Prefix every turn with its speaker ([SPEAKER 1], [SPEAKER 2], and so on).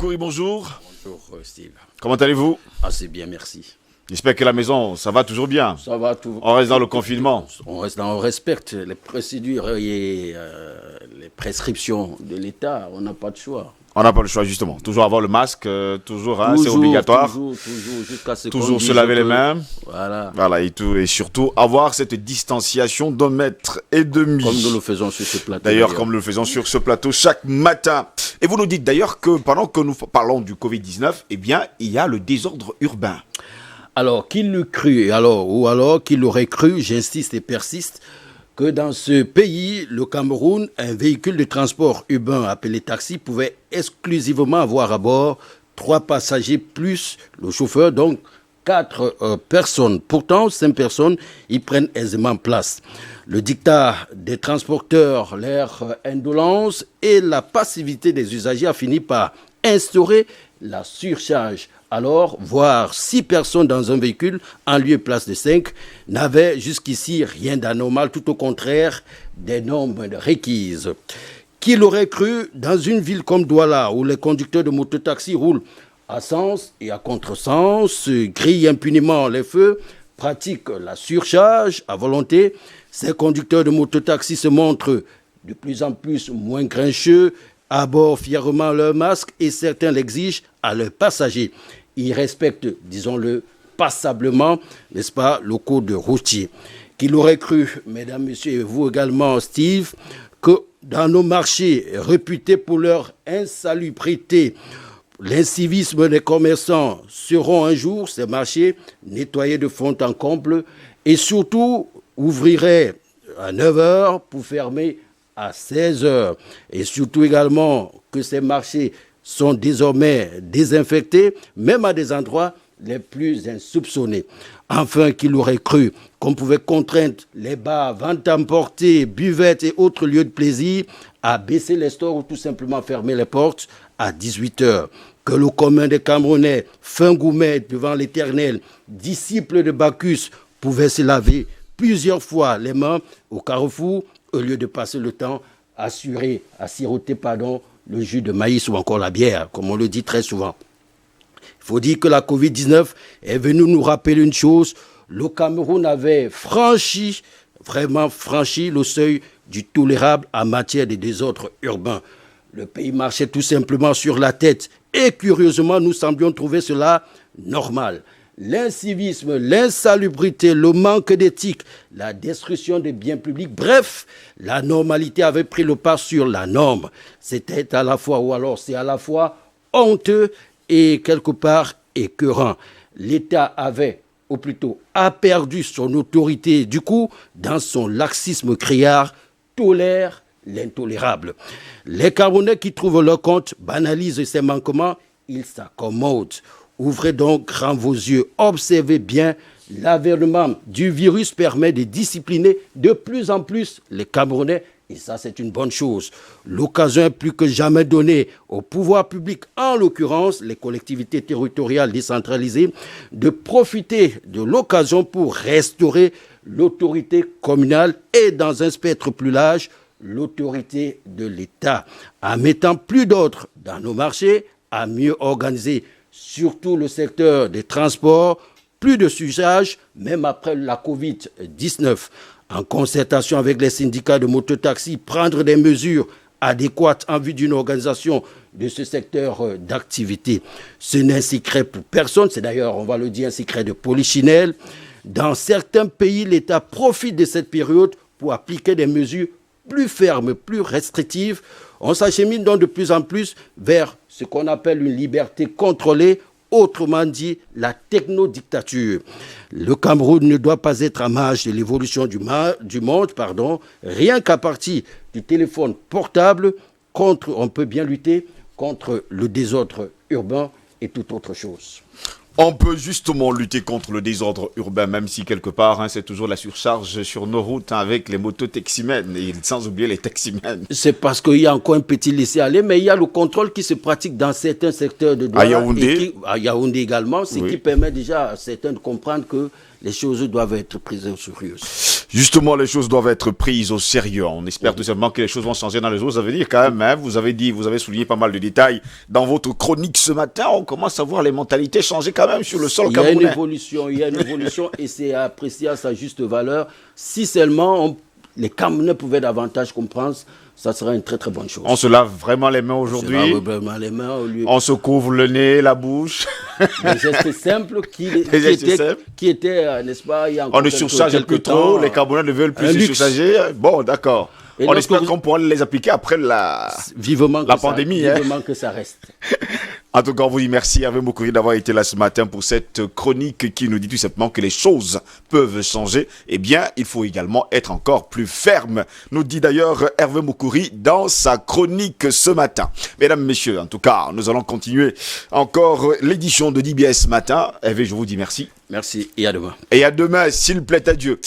[SPEAKER 1] Kouri, bonjour.
[SPEAKER 2] Bonjour Steve.
[SPEAKER 1] Comment allez-vous?
[SPEAKER 2] C'est bien, merci.
[SPEAKER 1] J'espère que la maison, ça va toujours bien.
[SPEAKER 2] Ça va tout.
[SPEAKER 1] On reste dans le confinement.
[SPEAKER 2] On respecte les procédures et les prescriptions de l'État. On n'a pas de choix.
[SPEAKER 1] On n'a pas le choix, justement. Toujours avoir le masque, toujours, c'est obligatoire.
[SPEAKER 2] Toujours, jusqu'à ce qu'on
[SPEAKER 1] Toujours
[SPEAKER 2] dise
[SPEAKER 1] se laver les
[SPEAKER 2] que-
[SPEAKER 1] mains.
[SPEAKER 2] Voilà.
[SPEAKER 1] Et surtout avoir cette distanciation d'1,5 mètre.
[SPEAKER 2] Comme nous le faisons sur ce plateau.
[SPEAKER 1] D'ailleurs, comme nous le faisons sur ce plateau chaque matin. Et vous nous dites d'ailleurs que pendant que nous parlons du Covid-19, eh bien, il y a le désordre urbain.
[SPEAKER 2] Alors, qui l'eût cru, ou alors qui l'aurait cru, j'insiste et persiste, que dans ce pays, le Cameroun, un véhicule de transport urbain appelé taxi pouvait exclusivement avoir à bord 3 passagers plus le chauffeur, donc 4 personnes. Pourtant, 5 personnes y prennent aisément place. Le dictat des transporteurs, leur indolence et la passivité des usagers a fini par instaurer la surcharge. Alors, voir 6 personnes dans un véhicule en lieu et place de 5 n'avait jusqu'ici rien d'anormal, tout au contraire des normes requises. Qui l'aurait cru dans une ville comme Douala, où les conducteurs de mototaxi roulent à sens et à contresens, grillent impunément les feux, pratiquent la surcharge à volonté, ces conducteurs de mototaxi se montrent de plus en plus moins grincheux, abordent fièrement leur masque et certains l'exigent à leurs passagers. Ils respectent, disons-le, passablement, n'est-ce pas, le code routier. Qu'il aurait cru, mesdames, messieurs, et vous également, Steve, que dans nos marchés réputés pour leur insalubrité, l'incivisme des commerçants seront un jour, ces marchés, nettoyés de fond en comble et surtout ouvriraient à 9 heures pour fermer à 16 heures. Et surtout également que ces marchés sont désormais désinfectés, même à des endroits les plus insoupçonnés. Enfin, qu'il aurait cru qu'on pouvait contraindre les bars, ventes à emporter, buvettes et autres lieux de plaisir à baisser les stores ou tout simplement fermer les portes à 18 heures. Que le commun des Camerounais, fin gourmet devant l'Éternel, disciple de Bacchus, pouvait se laver plusieurs fois les mains au carrefour au lieu de passer le temps à siroter, le jus de maïs ou encore la bière, comme on le dit très souvent. Il faut dire que la Covid-19 est venue nous rappeler une chose. Le Cameroun avait vraiment franchi le seuil du tolérable en matière de désordre urbain. Le pays marchait tout simplement sur la tête et curieusement, nous semblions trouver cela normal. L'incivisme, l'insalubrité, le manque d'éthique, la destruction des biens publics, bref, la normalité avait pris le pas sur la norme. C'était à la fois, ou alors c'est à la fois honteux et quelque part écœurant. L'État avait, ou plutôt a perdu son autorité. Du coup, dans son laxisme criard, tolère l'intolérable. Les Camerounais qui trouvent leur compte banalisent ces manquements, ils s'accommodent. Ouvrez donc grand vos yeux, observez bien, l'avènement du virus permet de discipliner de plus en plus les Camerounais, et ça c'est une bonne chose. L'occasion est plus que jamais donnée au pouvoir public, en l'occurrence les collectivités territoriales décentralisées, de profiter de l'occasion pour restaurer l'autorité communale et dans un spectre plus large, l'autorité de l'État, en mettant plus d'ordre dans nos marchés, à mieux organiser surtout le secteur des transports, plus de surcharge, même après la Covid-19. En concertation avec les syndicats de mototaxi, prendre des mesures adéquates en vue d'une organisation de ce secteur d'activité. Ce n'est un secret pour personne, c'est d'ailleurs, on va le dire, un secret de polichinelle. Dans certains pays, l'État profite de cette période pour appliquer des mesures plus fermes, plus restrictives. On s'achemine donc de plus en plus vers ce qu'on appelle une liberté contrôlée, autrement dit la technodictature. Le Cameroun ne doit pas être à marge de l'évolution du monde, rien qu'à partir du téléphone portable, on peut bien lutter contre le désordre urbain et toute autre chose.
[SPEAKER 1] On peut justement lutter contre le désordre urbain, même si quelque part, c'est toujours la surcharge sur nos routes avec les motos-taximènes, et sans oublier les taximènes.
[SPEAKER 2] C'est parce qu'il y a encore un petit laisser-aller, mais il y a le contrôle qui se pratique dans certains secteurs de Douala. À Yaoundé également, ce qui permet déjà à certains de comprendre que les choses doivent être prises au sérieux.
[SPEAKER 1] Justement, les choses doivent être prises au sérieux. On espère tout simplement que les choses vont changer dans les autres avenirs quand même. Hein. Vous avez souligné pas mal de détails dans votre chronique ce matin. On commence à voir les mentalités changer quand même sur le sol camerounais.
[SPEAKER 2] Il y a une évolution et c'est apprécié à sa juste valeur. Si seulement les Camerounais pouvaient davantage comprendre, ça serait une très très bonne chose.
[SPEAKER 1] On se lave vraiment les mains aujourd'hui.
[SPEAKER 2] On se lave vraiment les mains au lieu.
[SPEAKER 1] On se couvre le nez, la bouche.
[SPEAKER 2] Des gestes simples qui étaient, n'est-ce pas, il y a
[SPEAKER 1] on ne surcharge plus trop. Les Camerounais ne veulent plus se surcharger. Bon, d'accord. On espère qu'on pourra les appliquer après la pandémie.
[SPEAKER 2] Vivement que ça reste.
[SPEAKER 1] En tout cas, on vous dit merci Hervé Moukouri d'avoir été là ce matin pour cette chronique qui nous dit tout simplement que les choses peuvent changer. Eh bien, il faut également être encore plus ferme, nous dit d'ailleurs Hervé Moukouri dans sa chronique ce matin. Mesdames, messieurs, en tout cas, nous allons continuer encore l'édition de DBS ce matin. Hervé, je vous dis merci.
[SPEAKER 2] Merci et à demain.
[SPEAKER 1] Et à demain, s'il plaît à Dieu.